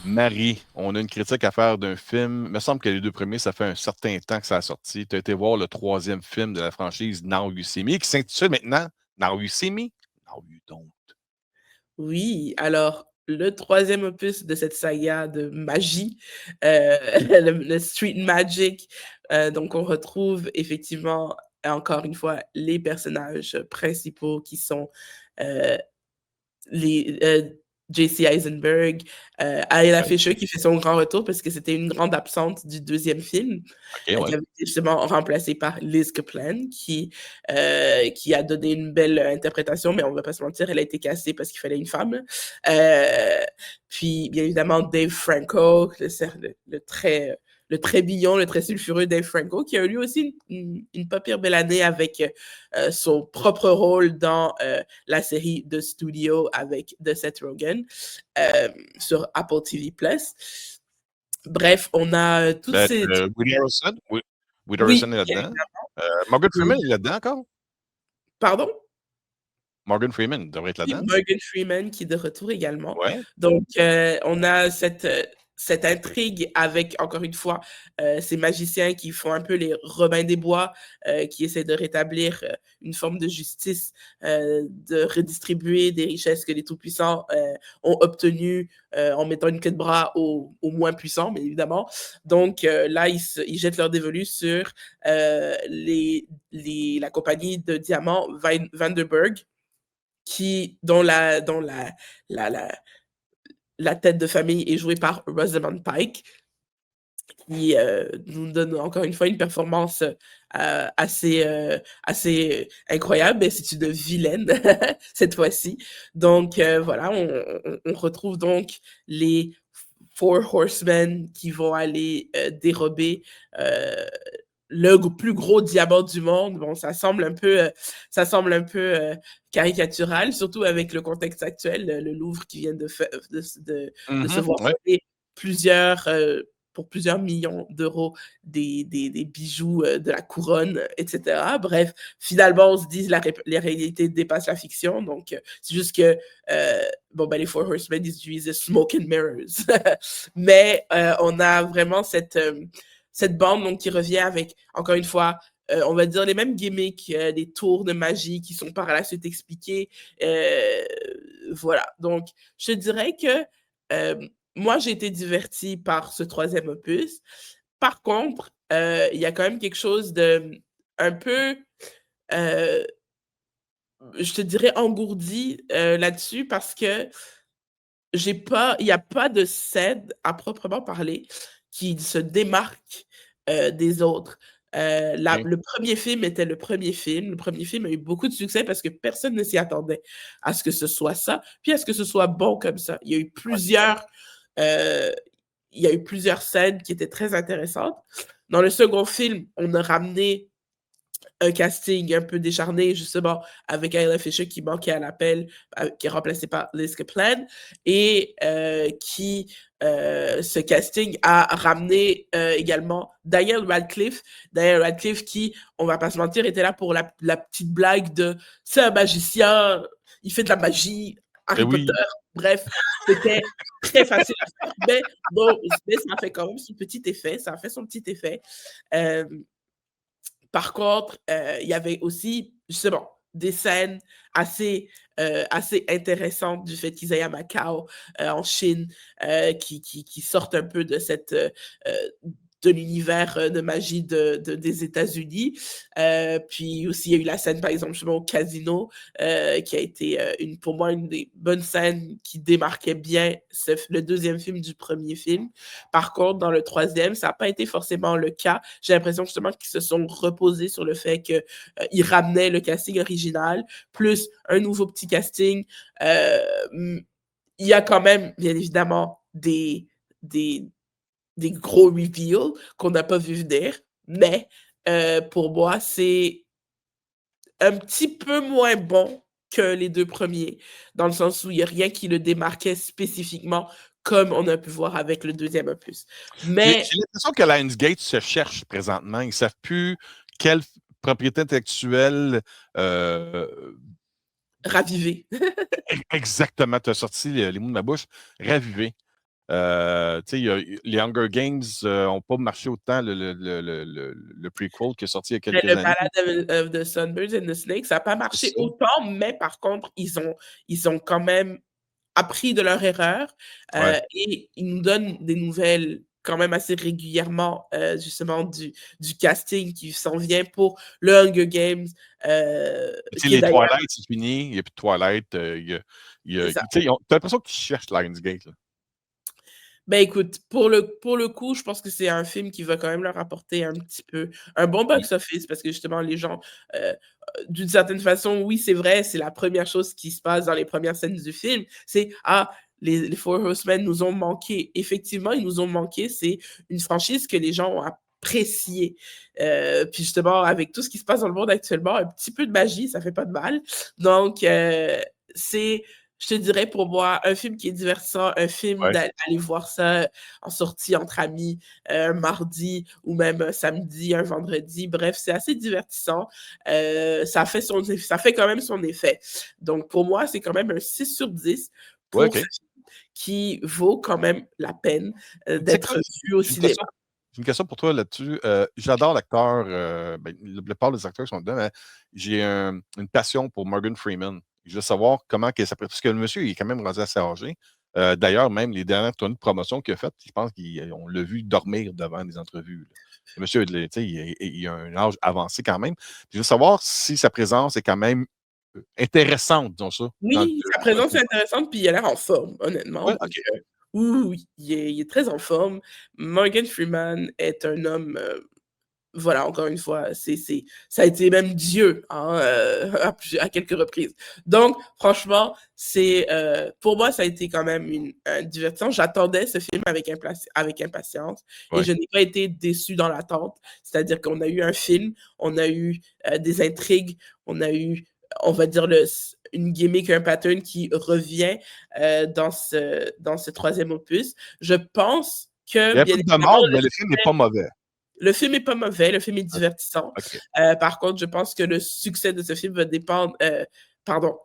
Marie, on a une critique à faire d'un film. Il me semble que les deux premiers, ça fait un certain temps que ça a sorti. Tu as été voir le troisième film de la franchise Now You See Me, qui s'intitule maintenant Now You See Me, Now You Don't. Oui, alors le troisième opus de cette saga de magie, le Street Magic, donc on retrouve effectivement, encore une fois, les personnages principaux qui sont euh, les J.C. Eisenberg, Ayla Ouais. Fisher qui fait son grand retour parce que c'était une grande absente du deuxième film, OK, qui ouais. avait été justement remplacée par Liz Kaplan, qui a donné une belle interprétation, mais on va pas se mentir, elle a été cassée parce qu'il fallait une femme. Euh, Puis, bien évidemment, Dave Franco, le très brillant, le très sulfureux Dave Franco, qui a eu lui aussi une pas pire belle année avec son propre rôle dans la série de studio avec de Seth Rogen sur Apple TV+. Bref, on a toutes Ben, ces... Woody Harrelson, Woody Harrelson Oui, est bien là-dedans. évidemment. Morgan Freeman Oui. est là-dedans encore? Pardon? Morgan Freeman devrait être Oui, là-dedans. Morgan Freeman qui est de retour également. Ouais. Donc, on a cette intrigue avec, encore une fois, ces magiciens qui font un peu les Robins des Bois, qui essaient de rétablir une forme de justice, de redistribuer des richesses que les tout-puissants ont obtenues en mettant une queue de bras aux moins puissants, mais évidemment. Donc, là, ils jettent leur dévolu sur la compagnie de diamants Vanderburg, dont la, la tête de famille est jouée par Rosamund Pike, qui nous donne encore une fois une performance assez incroyable, mais c'est une vilaine cette fois-ci. Donc voilà, on retrouve donc les Four Horsemen qui vont aller dérober le plus gros diamant du monde. Bon, ça semble un peu caricatural, surtout avec le contexte actuel, le Louvre qui vient de se voir Ouais. voler pour plusieurs millions d'euros des bijoux de la couronne, etc. Bref, finalement, on se dit la réalité dépasse la fiction. Donc, c'est juste que bon, ben, les Four Horsemen, ils utilisent smoke and mirrors. Mais on a vraiment cette bande donc, qui revient avec, encore une fois, on va dire les mêmes gimmicks, les tours de magie qui sont par la suite expliqués. Euh, voilà. Donc, je dirais que moi, j'ai été divertie par ce troisième opus. Par contre, il y a quand même quelque chose de un peu, euh, je te dirais, engourdi là-dessus parce que il n'y a pas de scène à proprement parler qui se démarque des autres. OK. Le premier film était le premier film. Le premier film a eu beaucoup de succès parce que personne ne s'y attendait à ce que ce soit ça, puis à ce que ce soit bon comme ça. Euh, il y a eu plusieurs scènes qui étaient très intéressantes. Dans le second film, on a ramené un casting un peu décharné, justement, avec Ayla Fisher qui manquait à l'appel, qui est remplacé par Liz Kaplan, et ce casting a ramené également Daniel Radcliffe. Daniel Radcliffe qui, on va pas se mentir, était là pour la petite blague de c'est un magicien, il fait de la magie, Ben Harry Potter. oui. Bref, c'était très facile à faire, mais bon, mais ça a fait quand même son petit effet, ça a fait son petit effet. Euh, Par contre, il y avait aussi, justement, des scènes assez intéressantes du fait qu'ils aillent à Macao, en Chine, qui sortent un peu euh, de l'univers de magie des États-Unis. Puis aussi, il y a eu la scène, par exemple, justement, au casino, qui a été, pour moi, une des bonnes scènes qui démarquait bien le deuxième film du premier film. Par contre, dans le troisième, ça n'a pas été forcément le cas. J'ai l'impression justement qu'ils se sont reposés sur le fait qu'ils ramenaient le casting original, plus un nouveau petit casting. Il y a quand même, bien évidemment, des, des gros reveals qu'on n'a pas vu venir, mais pour moi, c'est un petit peu moins bon que les deux premiers, dans le sens où il n'y a rien qui le démarquait spécifiquement comme on a pu voir avec le deuxième opus. Mais J'ai l'impression que Lionsgate se cherche présentement. Ils ne savent plus quelle propriété intellectuelle euh, ravivé. exactement. Tu as sorti les mots de ma bouche. Raviver. Tu sais, les Hunger Games n'ont pas marché autant le prequel qui est sorti il y a Mais quelques le années. Ballad of the Sunbirds and the Snakes, ça n'a pas C'est marché ça. autant, mais par contre, ils ont quand même appris de leur erreur Ouais. et ils nous donnent des nouvelles quand même assez régulièrement, justement, du casting qui s'en vient pour le Hunger Games, Tu sais, qui est les d'ailleurs, Twilight, c'est fini. Il n'y a plus de Twilight. c'est Tu ça. sais, t'as l'impression qu'ils cherchent Lionsgate. Là. Ben écoute, pour le coup, je pense que c'est un film qui va quand même leur apporter un petit peu un bon Ouais. box-office parce que justement, les gens, d'une certaine façon, oui, c'est vrai, c'est la première chose qui se passe dans les premières scènes du film. C'est ah, les Four Horsemen nous ont manqué. Effectivement, ils nous ont manqué. C'est une franchise que les gens ont appréciée. Puis justement, avec tout ce qui se passe dans le monde actuellement, un petit peu de magie, ça fait pas de mal. Donc, c'est je te dirais pour moi, un film qui est divertissant, un film Ouais. d'aller voir ça en sortie entre amis, un mardi ou même un samedi, un vendredi. Bref, c'est assez divertissant. Ça fait quand même son effet. Donc pour moi, c'est quand même un 6 sur 10 Ouais, pour ce OK. film qui vaut quand même la peine, Tu sais quoi? d'être vu au J'ai une cinéma. question, j'ai une question pour toi là-dessus. J'adore l'acteur, ben, la plupart des acteurs qui sont dedans, mais j'ai une passion pour Morgan Freeman. Je veux savoir comment qu'elle s'appelle. Parce que le monsieur, il est quand même rendu assez âgé. D'ailleurs, même les dernières tournées de promotion qu'il a faites, je pense qu'on l'a vu dormir devant des entrevues. Là. Le monsieur, tu sais, il a un âge avancé quand même. Je veux savoir si sa présence est quand même intéressante, disons ça, Oui, sa dans le présence est film. intéressante, puis il a l'air en forme, honnêtement. Ouais, Donc, OK. oui, oui, oui, il est très en forme. Morgan Freeman est un homme, voilà, encore une fois, ça a été même Dieu, hein, à quelques reprises. Donc, franchement, pour moi, ça a été quand même un divertissement. J'attendais ce film avec impatience et Ouais. je n'ai pas été déçue dans l'attente. C'est-à-dire qu'on a eu un film, on a eu des intrigues, on a eu, on va dire, une gimmick, un pattern qui revient dans ce troisième opus. Je pense Il que, y a un bien peu de évidemment, mort, mais le film n'est pas mauvais. le film est pas mauvais, le film est OK. divertissant. OK. Par contre, je pense que le succès de ce film va dépendre, pardon,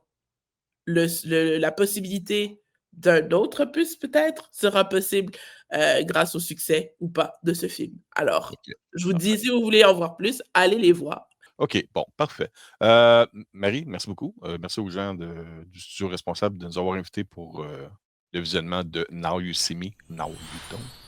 la possibilité d'un autre opus peut-être sera possible grâce au succès ou pas de ce film. Alors, OK. je vous Parfait. dis, si vous voulez en voir plus, allez les voir. OK, bon, parfait. Marie, merci beaucoup. Merci aux gens du studio responsable de nous avoir invités pour le visionnement de Now You See Me, Now You Don't.